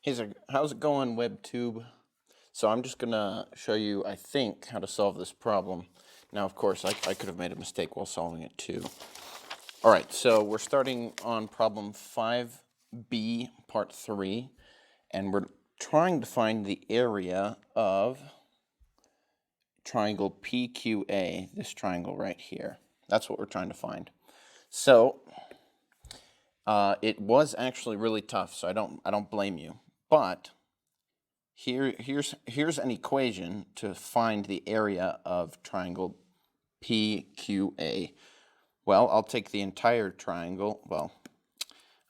Hey, so how's it going, WebTube? So I'm just gonna show you, I think, how to solve this problem. Now, of course, I could have made a mistake while solving it too. All right, so we're starting on problem 5B, part 3, and we're trying to find the area of triangle PQA, this triangle right here. That's what we're trying to find. So it was actually really tough, so I don't blame you, but here's an equation to find the area of triangle PQA. Well, I'll take the entire triangle. Well,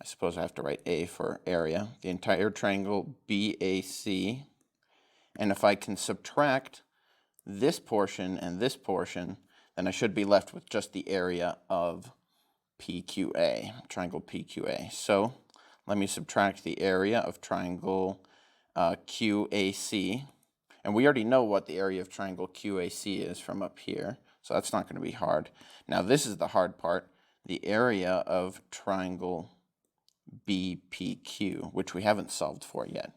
I suppose I have to write A for area. The entire triangle BAC. And if I can subtract this portion and this portion, then I should be left with just the area of PQA, triangle PQA. So let me subtract the area of triangle QAC. And we already know what the area of triangle QAC is from up here, so that's not going to be hard. Now this is the hard part, the area of triangle BPQ, which we haven't solved for yet.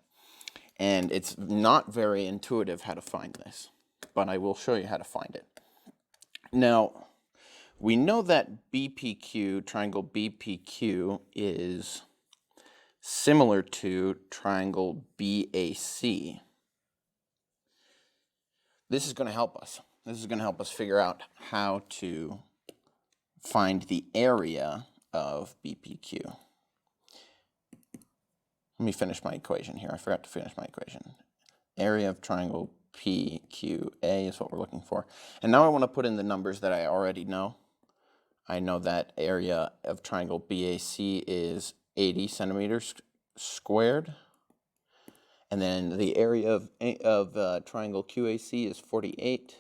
And it's not very intuitive how to find this, but I will show you how to find it. Now, we know that BPQ, triangle BPQ, is similar to triangle BAC. This is going to help us. This is going to help us figure out how to find the area of BPQ. Let me finish my equation here. I forgot to finish my equation. Area of triangle PQA is what we're looking for. And now I want to put in the numbers that I already know. I know that area of triangle BAC is 80 centimeters squared. And then the area of triangle QAC is 48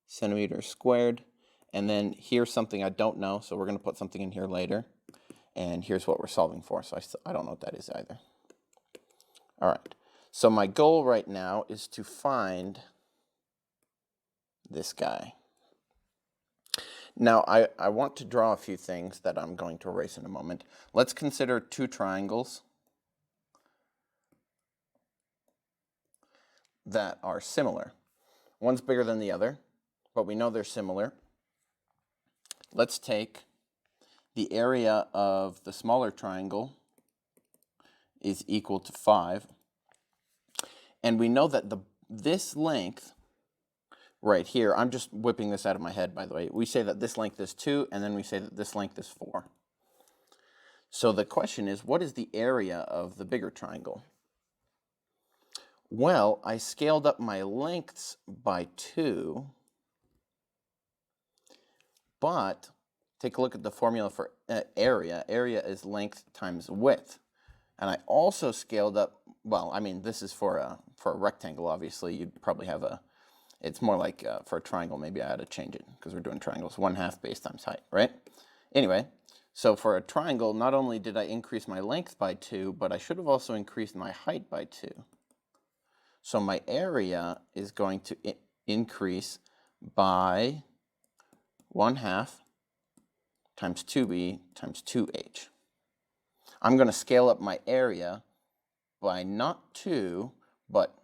centimeters squared. And then here's something I don't know, so we're going to put something in here later. And here's what we're solving for, so I don't know what that is either. All right, so my goal right now is to find this guy. Now, I want to draw a few things that I'm going to erase in a moment. Let's consider two triangles that are similar. One's bigger than the other, but we know they're similar. Let's take the area of the smaller triangle is equal to 5. And we know that this length right here, I'm just whipping this out of my head, by the way. We say that this length is 2, and then we say that this length is 4. So the question is, what is the area of the bigger triangle? Well, I scaled up my lengths by 2, but take a look at the formula for area. Area is length times width. And I also scaled up, well, I mean, this is for a rectangle, obviously. You'd probably have it's more like for a triangle, maybe I ought to change it because we're doing triangles, 1/2 base times height, right? Anyway, so for a triangle, not only did I increase my length by 2, but I should have also increased my height by 2. So my area is going to increase by 1/2 times 2b times 2h. I'm going to scale up my area by not 2, but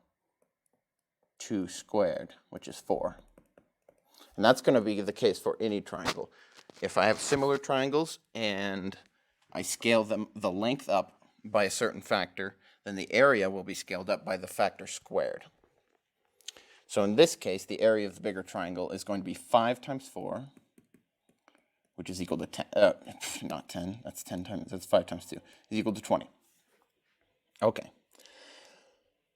2 squared, which is 4. And that's going to be the case for any triangle. If I have similar triangles and I scale the length up by a certain factor, then the area will be scaled up by the factor squared. So in this case, the area of the bigger triangle is going to be 5 times 4, which is equal to 10, not 10, that's 10 times, that's 5 times 2, is equal to 20. Okay.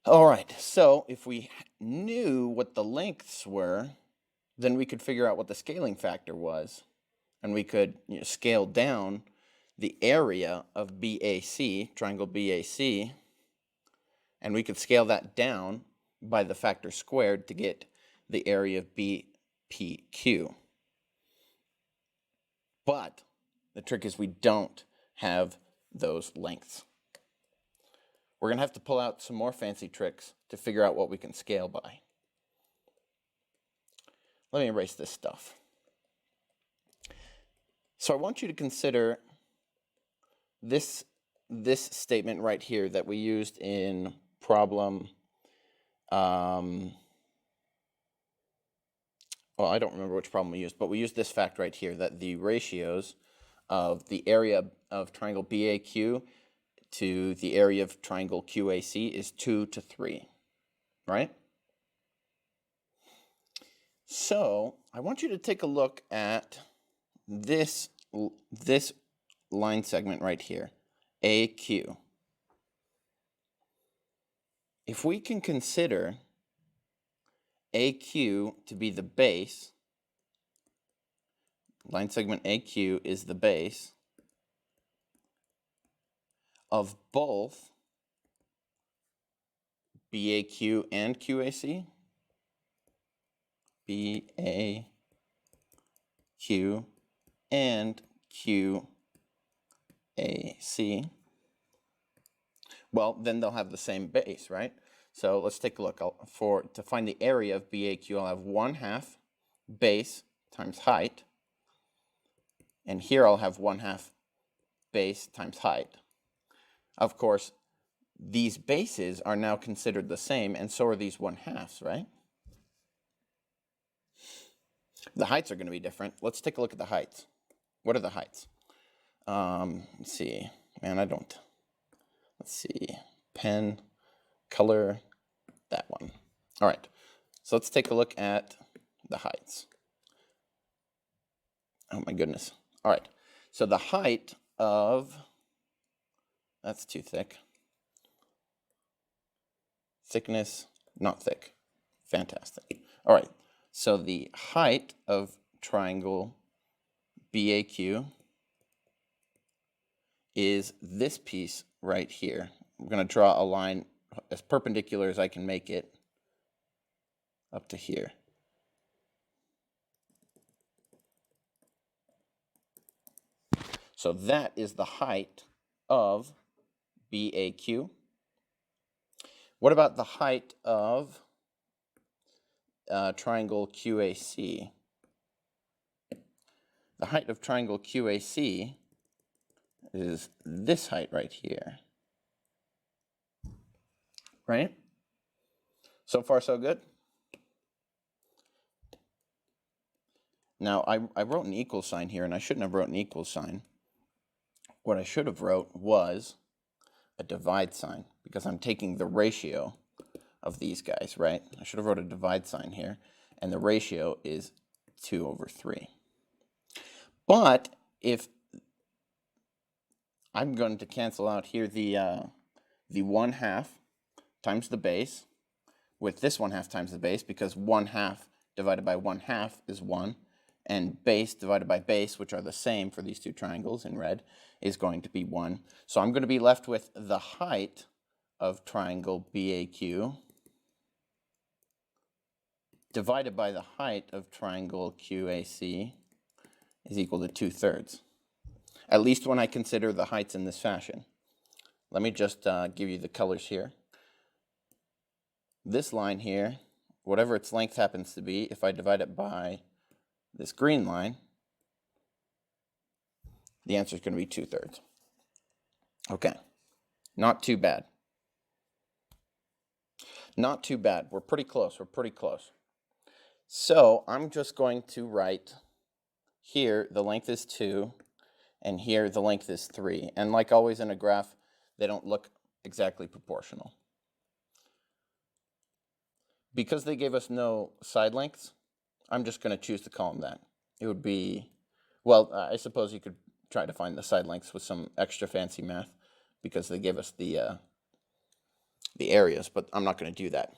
All right, so if we knew what the lengths were, then we could figure out what the scaling factor was, and we could scale down the area of BAC, triangle BAC, and we could scale that down by the factor squared to get the area of BPQ. But the trick is we don't have those lengths. We're going to have to pull out some more fancy tricks to figure out what we can scale by. Let me erase this stuff. So I want you to consider this this statement right here that we used in problem, well, I don't remember which problem we used, but we used this fact right here, that the ratios of the area of triangle BAQ to the area of triangle QAC is 2 to 3, right? So I want you to take a look at this line segment right here, AQ. If we can consider AQ to be the base, line segment AQ is the base of both BAQ and QAC, BAQ and QAC, well, then they'll have the same base, right? So let's take a look. To find the area of BAQ, I'll have 1/2 base times height. And here I'll have 1/2 base times height. Of course, these bases are now considered the same, and so are these 1/2s, right? The heights are going to be different. Let's take a look at the heights. What are the heights? Let's see. Man, I don't. Let's see. Pen, color, that one. All right. So let's take a look at the heights. Oh my goodness. All right. So the height of, that's too thick. Thickness, not thick. Fantastic. All right. So the height of triangle BAQ is this piece right here. I'm going to draw a line as perpendicular as I can make it up to here. So that is the height of BAQ. What about the height of triangle QAC? The height of triangle QAC is this height right here. Right? So far, so good? Now, I wrote an equal sign here, and I shouldn't have wrote an equal sign. What I should have wrote was a divide sign, because I'm taking the ratio of these guys, right? I should have wrote a divide sign here, and the ratio is 2/3. But if I'm going to cancel out here the 1/2 times the base with this 1/2 times the base, because 1/2 divided by 1/2 is 1, and base divided by base, which are the same for these two triangles in red, is going to be 1. So I'm going to be left with the height of triangle BAQ divided by the height of triangle QAC is equal to 2/3. At least when I consider the heights in this fashion. Let me just give you the colors here. This line here, whatever its length happens to be, if I divide it by this green line, the answer is going to be 2/3. Okay, not too bad. Not too bad. We're pretty close. We're pretty close. So I'm just going to write here the length is 2, and here the length is 3. And like always in a graph, they don't look exactly proportional. Because they gave us no side lengths, I'm just going to choose to call them that. It would be, well, I suppose you could try to find the side lengths with some extra fancy math, because they gave us the areas, but I'm not going to do that.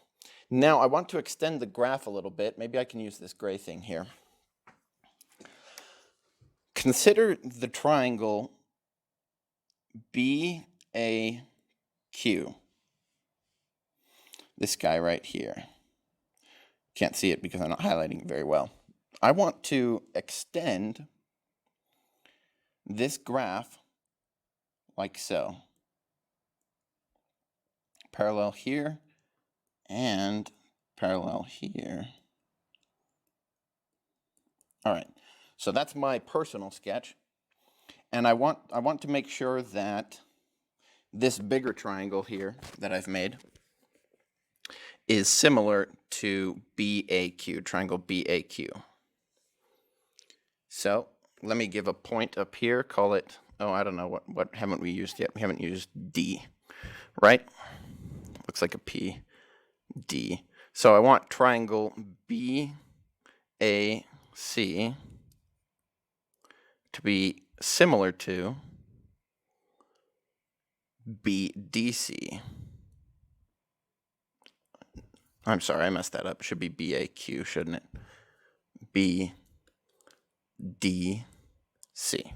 Now I want to extend the graph a little bit. Maybe I can use this gray thing here. Consider the triangle BAQ. This guy right here. Can't see it because I'm not highlighting it very well. I want to extend this graph like so. Parallel here and parallel here. All right, so that's my personal sketch, and I want to make sure that this bigger triangle here that I've made is similar to BAQ, triangle BAQ. So let me give a point up here, call it, oh, I don't know, what haven't we used yet? We haven't used D, right? Looks like a P, D. So I want triangle BAC to be similar to BDC. I'm sorry, I messed that up. It should be BAQ, shouldn't it? BDC.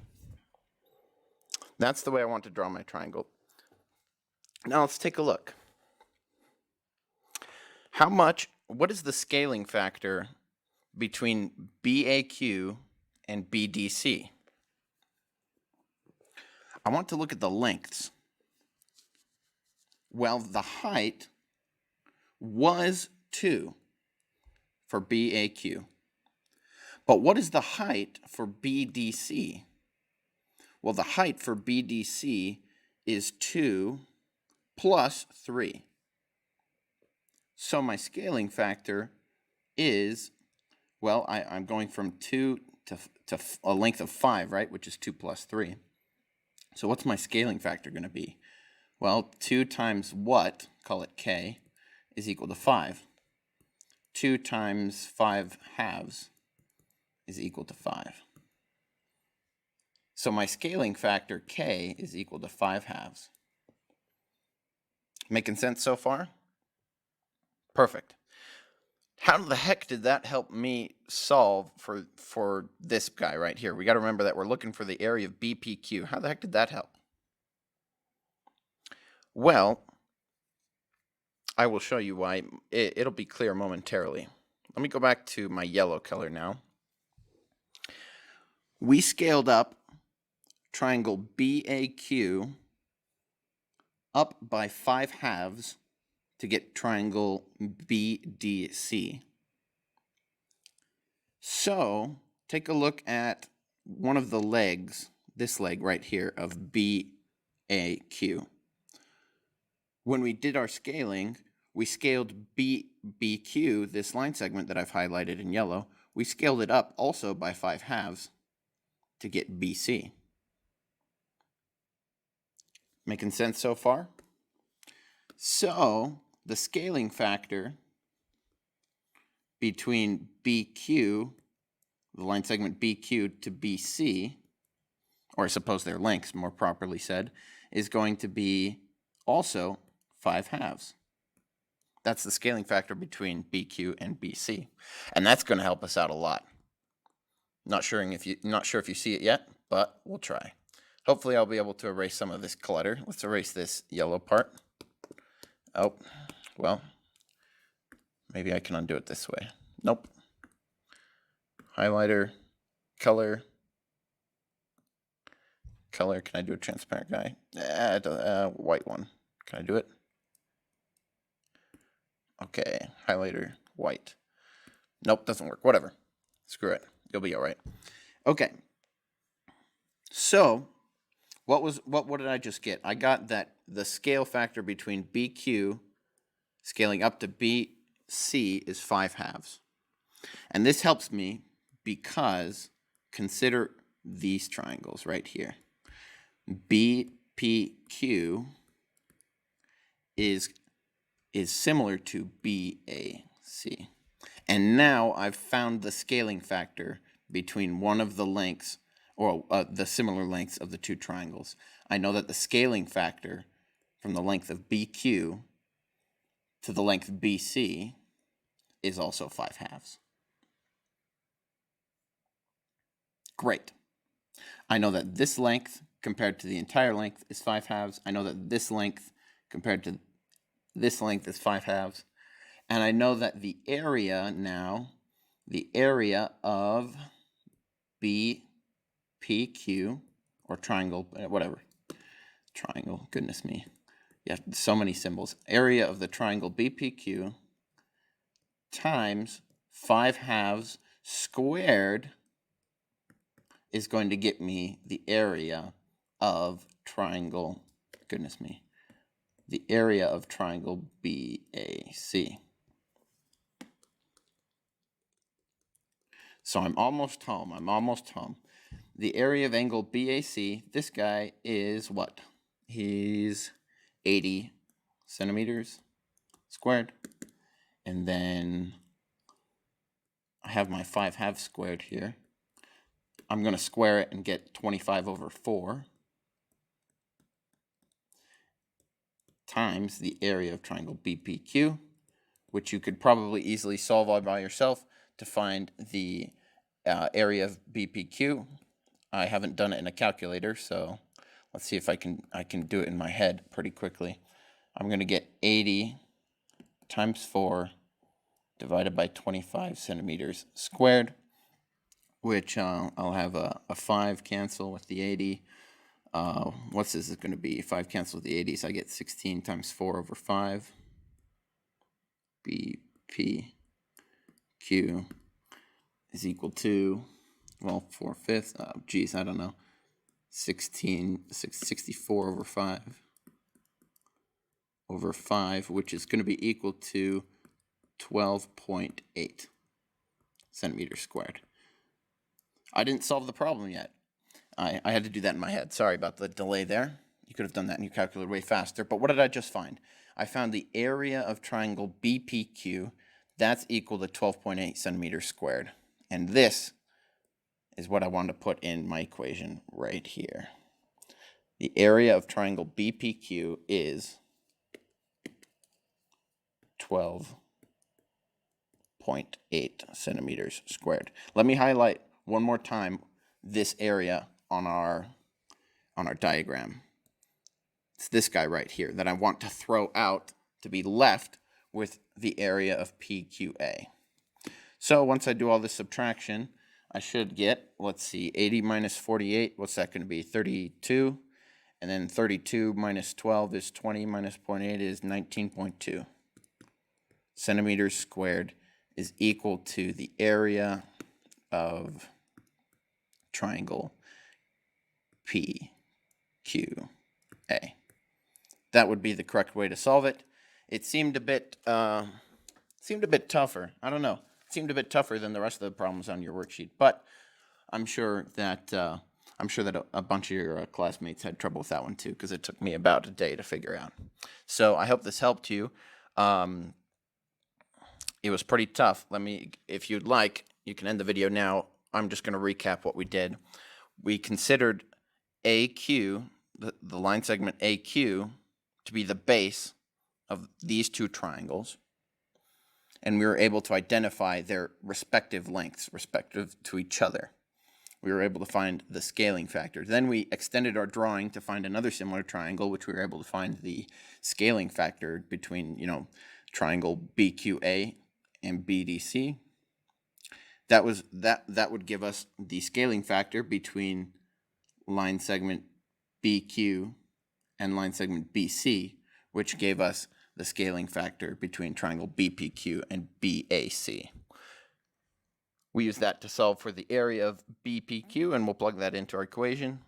That's the way I want to draw my triangle. Now let's take a look. What is the scaling factor between BAQ and BDC? I want to look at the lengths. Well, the height was 2 for BAQ. But what is the height for BDC? Well, the height for BDC is 2 plus 3. So my scaling factor is, well, I'm going from 2 to a length of 5, right, which is 2 plus 3. So what's my scaling factor going to be? Well, 2 times what, call it k, is equal to 5. 2 times 5 halves is equal to 5. So my scaling factor k is equal to 5 halves. Making sense so far? Perfect. How the heck did that help me solve for this guy right here? We got to remember that we're looking for the area of BPQ. How the heck did that help? Well, I will show you why. It'll be clear momentarily. Let me go back to my yellow color now. We scaled up triangle BAQ up by 5 halves to get triangle BDC. So take a look at one of the legs, this leg right here of BAQ. When we did our scaling, we scaled BQ, this line segment that I've highlighted in yellow, we scaled it up also by 5 halves to get BC. Making sense so far? So the scaling factor between BQ, the line segment BQ to BC, or I suppose their lengths more properly said, is going to be also 5 halves. That's the scaling factor between BQ and BC. And that's going to help us out a lot. Not sure if you see it yet, but we'll try. Hopefully I'll be able to erase some of this clutter. Let's erase this yellow part. Oh, well, maybe I can undo it this way. Nope. Highlighter, color. Color, can I do a transparent guy? White one. Can I do it? Okay, highlighter, white. Nope, doesn't work. Whatever. Screw it. You'll be all right. Okay. So, what did I just get? I got that the scale factor between BQ scaling up to BC is 5 halves. And this helps me because consider these triangles right here. BPQ is similar to BAC. And now I've found the scaling factor between one of the lengths, or the similar lengths of the two triangles. I know that the scaling factor from the length of BQ to the length BC is also 5 halves. Great. I know that this length compared to the entire length is 5 halves. I know that this length compared to this length is 5 halves. And I know that the area now, the area of BPQ, or triangle, whatever, triangle, goodness me. Yeah, so many symbols. Area of the triangle BPQ times 5 halves squared is going to get me the area of triangle goodness me. The area of triangle BAC. So I'm almost home. The area of angle BAC, this guy is what? He's 80 centimeters squared. And then I have my 5/2 squared here. I'm going to square it and get 25/4 times the area of triangle BPQ, which you could probably easily solve all by yourself to find the area of BPQ. I haven't done it in a calculator, so let's see if I can do it in my head pretty quickly. I'm going to get 80 times 4 divided by 25 centimeters squared, which I'll have a 5 cancel with the 80. What's this is going to be? 5 cancel with the 80, so I get 16 times 4/5. BPQ is equal to, well, 4/5. Geez, I don't know. 64/5, which is going to be equal to 12.8 centimeters squared. I didn't solve the problem yet. I had to do that in my head. Sorry about the delay there. You could have done that in your calculator way faster. But what did I just find? I found the area of triangle BPQ. That's equal to 12.8 centimeters squared. And this is what I want to put in my equation right here. The area of triangle BPQ is 12.8 centimeters squared. Let me highlight one more time this area on our diagram. It's this guy right here that I want to throw out to be left with the area of PQA. So once I do all this subtraction, I should get, let's see, 80 minus 48, what's that going to be? 32. And then 32 minus 12 is 20, minus 0.8 is 19.2. Centimeters squared is equal to the area of triangle PQA. That would be the correct way to solve it. It seemed a bit tougher. I don't know. It seemed a bit tougher than the rest of the problems on your worksheet, but I'm sure that a bunch of your classmates had trouble with that one too, because it took me about a day to figure out. So I hope this helped you. It was pretty tough. If you'd like, you can end the video now. I'm just going to recap what we did. We considered AQ, the line segment AQ, to be the base of these two triangles, and we were able to identify their respective lengths, respective to each other. We were able to find the scaling factor. Then we extended our drawing to find another similar triangle, which we were able to find the scaling factor between, triangle BQA and BDC. That would give us the scaling factor between line segment BQ and line segment BC, which gave us the scaling factor between triangle BPQ and BAC. We use that to solve for the area of BPQ, and we'll plug that into our equation.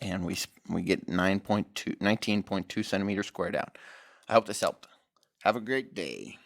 And we get 19.2 centimeters squared out. I hope this helped. Have a great day.